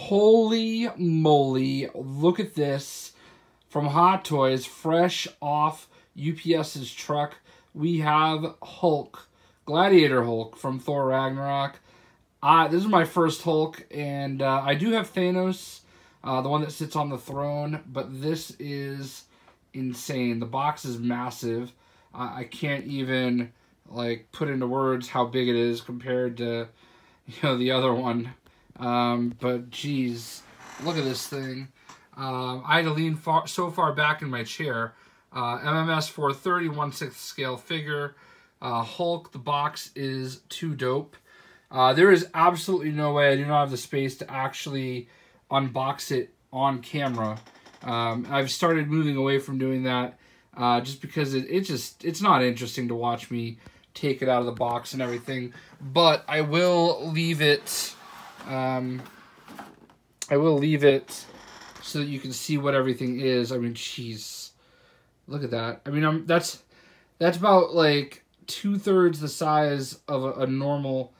Holy moly, look at this. From Hot Toys, fresh off UPS's truck, we have Hulk, Gladiator Hulk from Thor Ragnarok. This is my first Hulk, and I do have Thanos, the one that sits on the throne, but this is insane. The box is massive. I can't even like put into words how big it is compared to, you know, the other one. But geez, look at this thing. I had to lean so far back in my chair. MMS430 1/6 scale figure. Hulk, the box is too dope. There is absolutely no way, I do not have the space to actually unbox it on camera. I've started moving away from doing that just because it's not interesting to watch me take it out of the box and everything. But I will leave it. So that you can see what everything is. I mean, jeez, look at that. I mean, that's about like 2/3 the size of a normal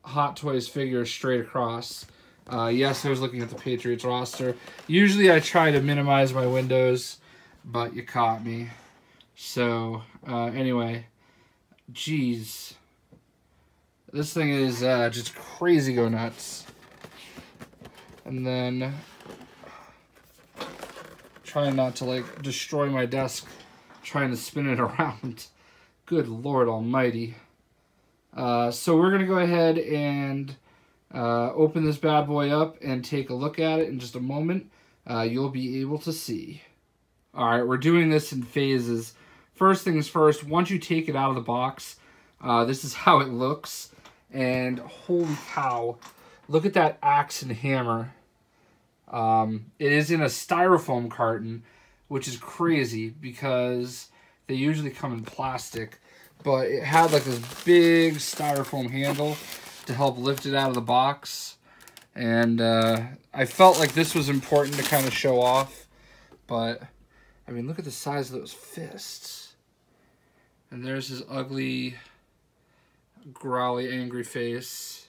Hot Toys figure straight across. Yes, I was looking at the Patriots roster. Usually I try to minimize my windows, but you caught me. So, anyway, jeez. This thing is just crazy go nuts. And then, trying not to like destroy my desk, trying to spin it around. Good Lord Almighty. So we're going to go ahead and open this bad boy up and take a look at it in just a moment. You'll be able to see. Alright, we're doing this in phases. First things first, once you take it out of the box, this is how it looks. And holy cow, look at that axe and hammer. It is in a styrofoam carton, which is crazy because they usually come in plastic. But it had like this big styrofoam handle to help lift it out of the box. And I felt like this was important to kind of show off. But, I mean, look at the size of those fists. And there's his ugly, growly, angry face.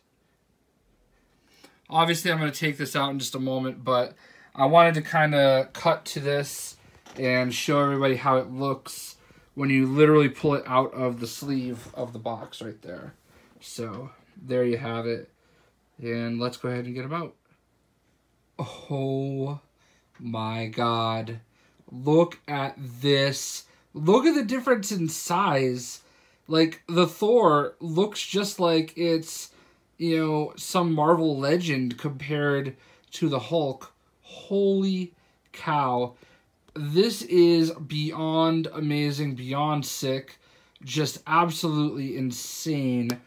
Obviously, I'm going to take this out in just a moment, but I wanted to kind of cut to this and show everybody how it looks when you literally pull it out of the sleeve of the box right there. So, there you have it. And let's go ahead and get them out. Oh my God. Look at this. Look at the difference in size. Like, the Thor looks just like it's, you know, some Marvel legend compared to the Hulk. Holy cow. This is beyond amazing, beyond sick. Just absolutely insane.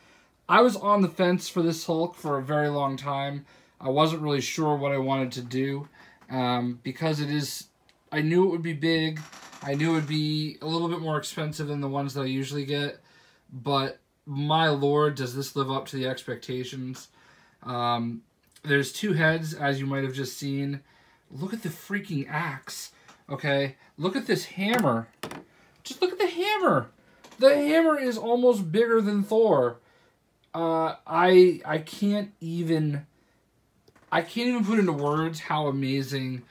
I was on the fence for this Hulk for a very long time. I wasn't really sure what I wanted to do because it is... I knew it would be big. I knew it would be a little bit more expensive than the ones that I usually get. But my lord, does this live up to the expectations. There's two heads, as you might have just seen. Look at the freaking axe. Okay, look at this hammer. Just look at the hammer. The hammer is almost bigger than Thor. I can't even put into words how amazing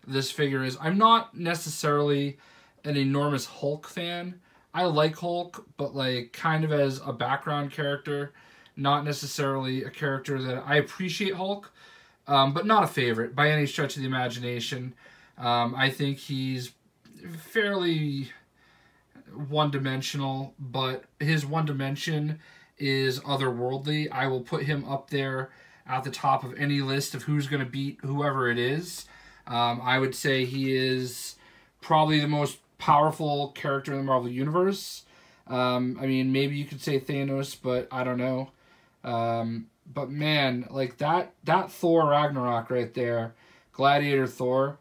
this figure is. I'm not necessarily an enormous Hulk fan. I like Hulk, but like kind of as a background character, not necessarily a character that I appreciate Hulk, but not a favorite by any stretch of the imagination. I think he's fairly one-dimensional, but his one dimension is otherworldly. I will put him up there at the top of any list of who's going to beat whoever it is. I would say he is probably the most powerful character in the Marvel Universe. I mean, maybe you could say Thanos, but I don't know. But man, like that Thor Ragnarok right there, Gladiator Thor,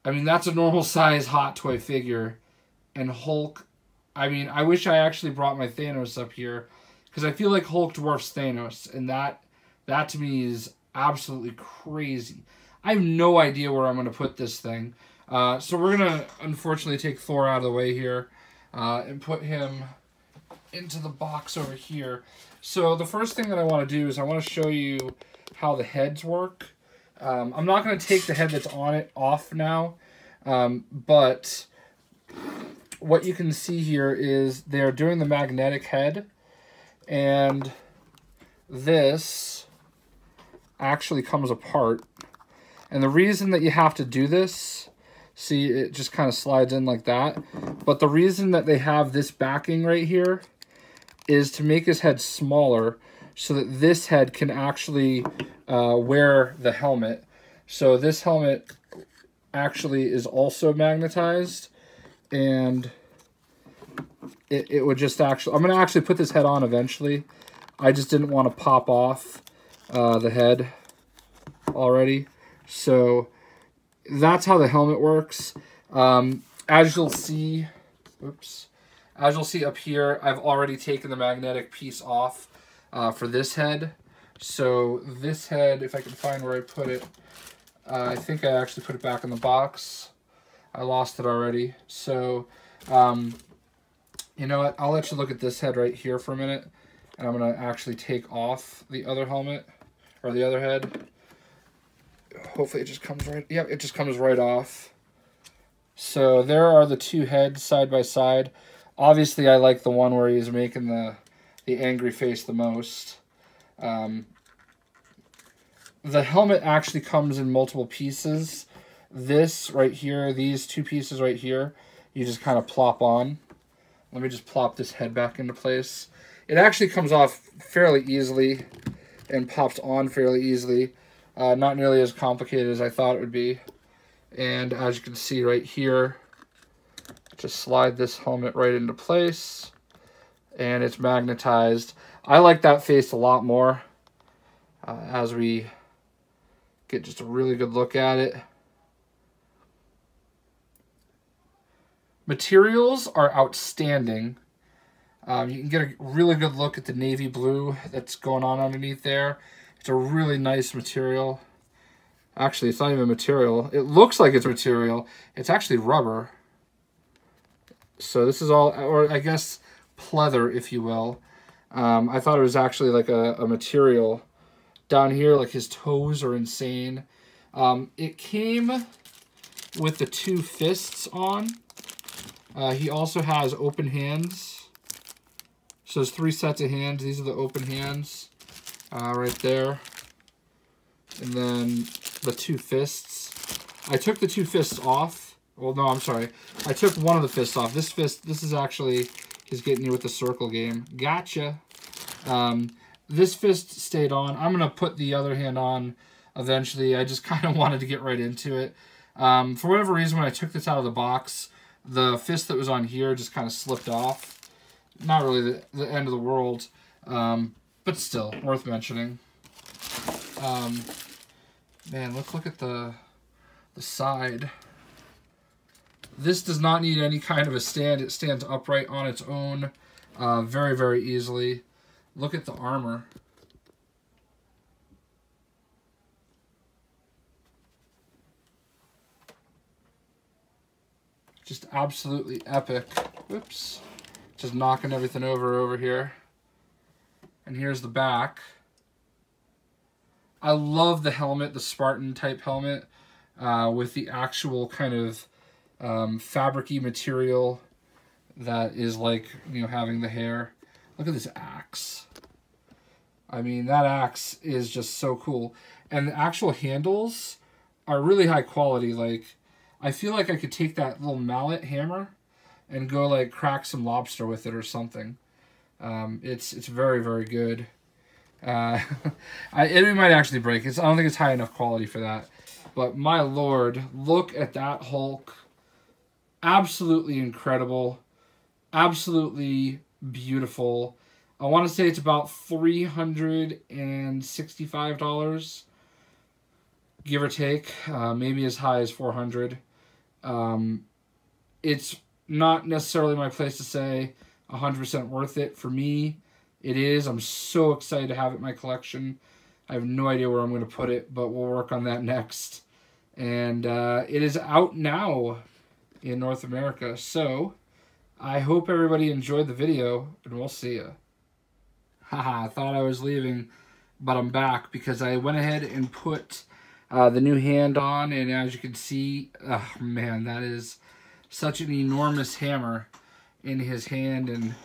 I mean, that's a normal size Hot Toy figure. And Hulk, I mean, I wish I actually brought my Thanos up here, because I feel like Hulk dwarfs Thanos, and that to me is absolutely crazy. I have no idea where I'm going to put this thing. So we're going to, unfortunately, take Thor out of the way here and put him into the box over here. So the first thing that I want to do is I want to show you how the heads work. I'm not going to take the head that's on it off now, but what you can see here is they're doing the magnetic head, and this actually comes apart. And the reason that you have to do this, see, it just kind of slides in like that, but the reason that they have this backing right here is to make his head smaller so that this head can actually wear the helmet. So this helmet actually is also magnetized, and it would just actually, I'm going to actually put this head on eventually. I just didn't want to pop off the head already. So that's how the helmet works. As you'll see, oops. As you'll see up here, I've already taken the magnetic piece off for this head. So this head, if I can find where I put it, I think I actually put it back in the box. I lost it already. So, you know what? I'll let you look at this head right here for a minute. And I'm going to actually take off the other helmet, or the other head. Hopefully it just comes right, yep, it just comes right off. So there are the two heads side by side. Obviously, I like the one where he's making the angry face the most. The helmet actually comes in multiple pieces. This right here, these two pieces right here, you just kind of plop on. Let me just plop this head back into place. It actually comes off fairly easily and pops on fairly easily. Not nearly as complicated as I thought it would be. And as you can see right here, just slide this helmet right into place, and it's magnetized. I like that face a lot more as we get just a really good look at it. Materials are outstanding. You can get a really good look at the navy blue that's going on underneath there. It's a really nice material. Actually, it's not even material. It looks like it's material. It's actually rubber. So this is all, or I guess pleather, if you will. I thought it was actually like a material. Down here, like his toes are insane. It came with the two fists on. He also has open hands. So there's 3 sets of hands. These are the open hands right there. And then the 2 fists. I took the 2 fists off. Well, no, I'm sorry. I took one of the fists off. This fist, this is actually, he's getting you with the circle game. Gotcha. This fist stayed on. I'm going to put the other hand on eventually. I just kind of wanted to get right into it. For whatever reason, when I took this out of the box, the fist that was on here just kind of slipped off. Not really the end of the world, but still, worth mentioning. Man, let's look at the side. This does not need any kind of a stand. It stands upright on its own very, very easily. Look at the armor. Just absolutely epic. Whoops. Just knocking everything over here. And here's the back. I love the helmet, the Spartan type helmet, with the actual kind of fabric-y material that is like, you know, having the hair. Look at this axe. I mean, that axe is just so cool. And the actual handles are really high quality. Like, I feel like I could take that little mallet hammer and go like crack some lobster with it or something. It's very, very good. It might actually break. I don't think it's high enough quality for that. But my lord, look at that Hulk. Absolutely incredible. Absolutely beautiful. I want to say it's about $365, give or take. Maybe as high as $400. It's not necessarily my place to say 100% worth it. For me, it is. I'm so excited to have it in my collection. I have no idea where I'm going to put it, but we'll work on that next. And it is out now in North America. So I hope everybody enjoyed the video, and we'll see ya. Haha, I thought I was leaving, but I'm back because I went ahead and put the new hand on, and as you can see, oh man, that is such an enormous hammer in his hand, and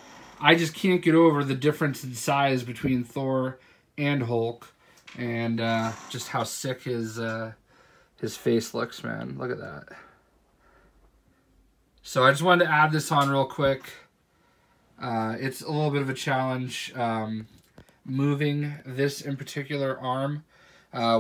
I just can't get over the difference in size between Thor and Hulk, and just how sick his face looks, man. Look at that. So I just wanted to add this on real quick. It's a little bit of a challenge moving this in particular arm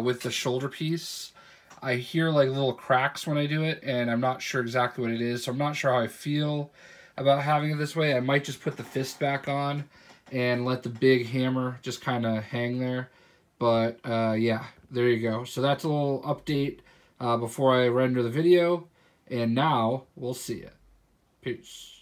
with the shoulder piece. I hear like little cracks when I do it, and I'm not sure exactly what it is, so I'm not sure how I feel about having it this way. I might just put the fist back on and let the big hammer just kind of hang there. But yeah, there you go. So that's a little update before I render the video, and now we'll see it. Peace.